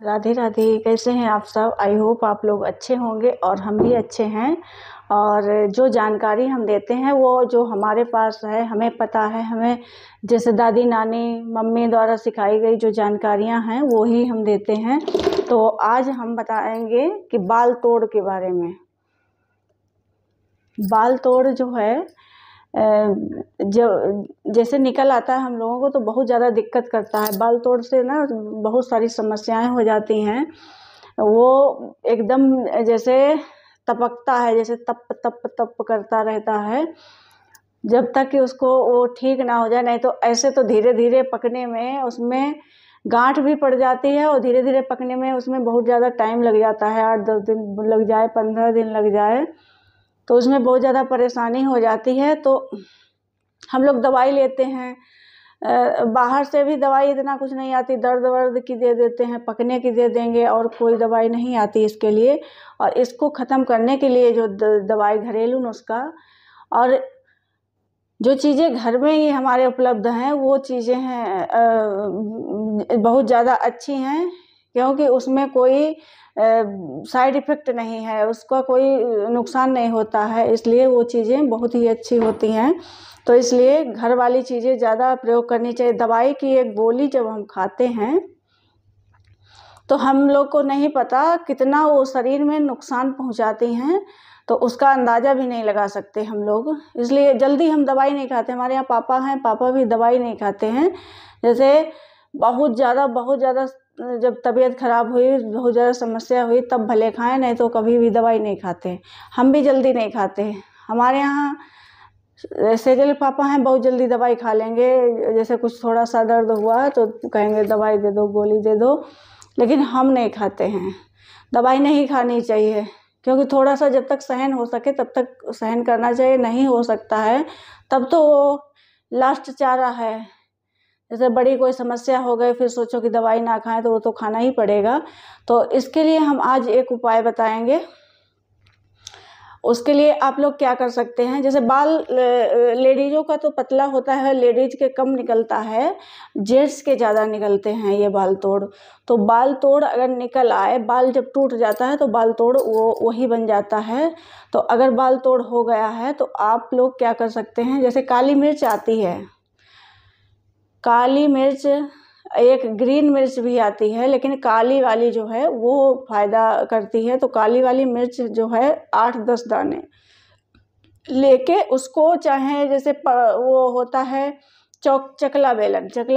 राधे राधे। कैसे हैं आप सब? आई होप आप लोग अच्छे होंगे और हम भी अच्छे हैं। और जो जानकारी हम देते हैं वो जो हमारे पास है, हमें पता है, हमें जैसे दादी नानी मम्मी द्वारा सिखाई गई जो जानकारियां हैं वो ही हम देते हैं। तो आज हम बताएंगे कि बाल तोड़ के बारे में। बाल तोड़ जो है जो जैसे निकल आता है हम लोगों को तो बहुत ज़्यादा दिक्कत करता है। बाल तोड़ से ना बहुत सारी समस्याएं हो जाती हैं। वो एकदम जैसे टपकता है, जैसे तप तप तप करता रहता है जब तक कि उसको वो ठीक ना हो जाए। नहीं तो ऐसे तो धीरे धीरे पकने में उसमें गांठ भी पड़ जाती है और धीरे धीरे पकने में उसमें बहुत ज़्यादा टाइम लग जाता है। 8-10 दिन लग जाए, 15 दिन लग जाए तो उसमें बहुत ज़्यादा परेशानी हो जाती है। तो हम लोग दवाई लेते हैं, बाहर से भी दवाई इतना कुछ नहीं आती, दर्द वर्द की दे देते हैं, पकने की दे देंगे और कोई दवाई नहीं आती इसके लिए। और इसको ख़त्म करने के लिए जो दवाई घरेलू नुस्खा और जो चीज़ें घर में ही हमारे उपलब्ध हैं वो चीज़ें हैं बहुत ज़्यादा अच्छी हैं, क्योंकि उसमें कोई साइड इफ़ेक्ट नहीं है, उसका कोई नुकसान नहीं होता है, इसलिए वो चीज़ें बहुत ही अच्छी होती हैं। तो इसलिए घर वाली चीज़ें ज़्यादा प्रयोग करनी चाहिए। दवाई की एक गोली जब हम खाते हैं तो हम लोग को नहीं पता कितना वो शरीर में नुकसान पहुंचाती हैं, तो उसका अंदाज़ा भी नहीं लगा सकते हम लोग। इसलिए जल्दी हम दवाई नहीं खाते। हमारे यहाँ पापा हैं, पापा भी दवाई नहीं खाते हैं। जैसे बहुत ज़्यादा जब तबीयत खराब हुई, बहुत ज़्यादा समस्या हुई तब भले खाएं, नहीं तो कभी भी दवाई नहीं खाते। हम भी जल्दी नहीं खाते। हमारे यहाँ सेजल पापा हैं, बहुत जल्दी दवाई खा लेंगे। जैसे कुछ थोड़ा सा दर्द हुआ तो कहेंगे दवाई दे दो, गोली दे दो, लेकिन हम नहीं खाते हैं। दवाई नहीं खानी चाहिए, क्योंकि थोड़ा सा जब तक सहन हो सके तब तक सहन करना चाहिए। नहीं हो सकता है तब तो वो लास्ट चारा है। जैसे बड़ी कोई समस्या हो गई फिर सोचो कि दवाई ना खाएं तो वो तो खाना ही पड़ेगा। तो इसके लिए हम आज एक उपाय बताएंगे। उसके लिए आप लोग क्या कर सकते हैं, जैसे बाल लेडीज़ों का तो पतला होता है, लेडीज के कम निकलता है, जेंट्स के ज़्यादा निकलते हैं ये बाल तोड़। तो बाल तोड़ अगर निकल आए, बाल जब टूट जाता है तो बाल तोड़ वो वही बन जाता है। तो अगर बाल तोड़ हो गया है तो आप लोग क्या कर सकते हैं, जैसे काली मिर्च आती है, काली मिर्च, एक ग्रीन मिर्च भी आती है, लेकिन काली वाली जो है वो फ़ायदा करती है। तो काली वाली मिर्च जो है 8-10 दाने लेके उसको, चाहे जैसे वो होता है चकला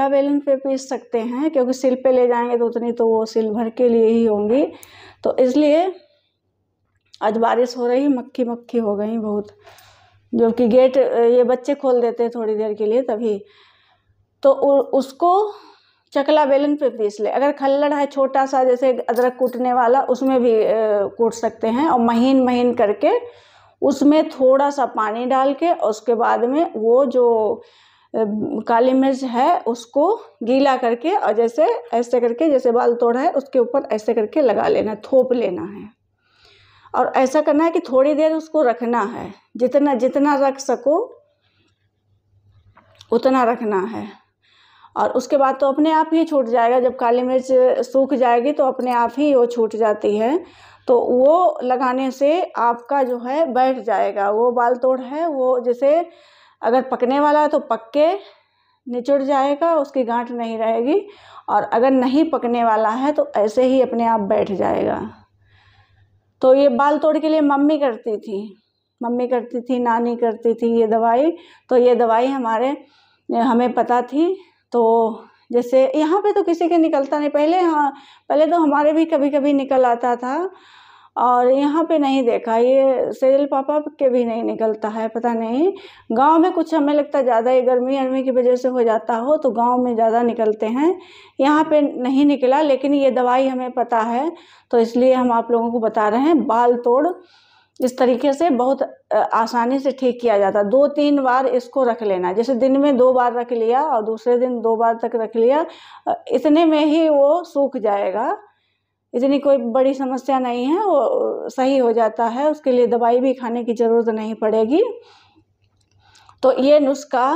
बेलन पे पीस सकते हैं, क्योंकि सिल पे ले जाएंगे तो उतनी तो वो सिल भर के लिए ही होंगी। तो इसलिए आज बारिश हो रही, मक्खी मक्खी हो गई बहुत, जो कि गेट ये बच्चे खोल देते हैं थोड़ी देर के लिए तभी। तो उसको चकला बेलन पे पीस ले। अगर खल्लड़ है छोटा सा, जैसे अदरक कूटने वाला, उसमें भी कूट सकते हैं। और महीन महीन करके उसमें थोड़ा सा पानी डाल के उसके बाद में वो जो काली मिर्च है उसको गीला करके और जैसे ऐसे करके, जैसे बाल तोड़ है उसके ऊपर ऐसे करके लगा लेना, थोप लेना है। और ऐसा करना है कि थोड़ी देर उसको रखना है, जितना जितना रख सको उतना रखना है। और उसके बाद तो अपने आप ही छूट जाएगा। जब काली मिर्च सूख जाएगी तो अपने आप ही वो छूट जाती है। तो वो लगाने से आपका जो है बैठ जाएगा। वो बाल तोड़ है वो जैसे अगर पकने वाला है तो पक के निचुड़ जाएगा, उसकी गांठ नहीं रहेगी। और अगर नहीं पकने वाला है तो ऐसे ही अपने आप बैठ जाएगा। तो ये बाल तोड़ के लिए मम्मी करती थी, नानी करती थी ये दवाई। तो ये दवाई हमें पता थी। तो जैसे यहाँ पे तो किसी के निकलता नहीं, पहले हाँ, पहले तो हमारे भी कभी कभी निकल आता था, और यहाँ पे नहीं देखा। ये सेजल पापा के भी नहीं निकलता है, पता नहीं। गांव में कुछ हमें लगता है ज़्यादा ही गर्मी की वजह से हो जाता हो, तो गांव में ज़्यादा निकलते हैं, यहाँ पे नहीं निकला। लेकिन ये दवाई हमें पता है तो इसलिए हम आप लोगों को बता रहे हैं। बाल तोड़ इस तरीके से बहुत आसानी से ठीक किया जाता है। 2-3 बार इसको रख लेना, जैसे दिन में 2 बार रख लिया और दूसरे दिन 2 बार तक रख लिया, इतने में ही वो सूख जाएगा। इतनी कोई बड़ी समस्या नहीं है, वो सही हो जाता है। उसके लिए दवाई भी खाने की ज़रूरत नहीं पड़ेगी। तो ये नुस्खा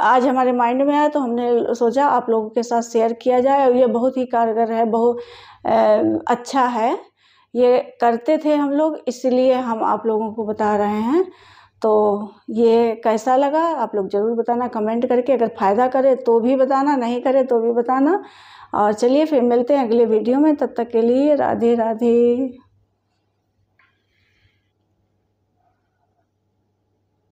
आज हमारे माइंड में आया तो हमने सोचा आप लोगों के साथ शेयर किया जाए। और ये बहुत ही कारगर है, बहुत अच्छा है। ये करते थे हम लोग, इसलिए हम आप लोगों को बता रहे हैं। तो ये कैसा लगा आप लोग ज़रूर बताना कमेंट करके। अगर फ़ायदा करे तो भी बताना, नहीं करे तो भी बताना। और चलिए फिर मिलते हैं अगले वीडियो में, तब तक के लिए राधे राधे।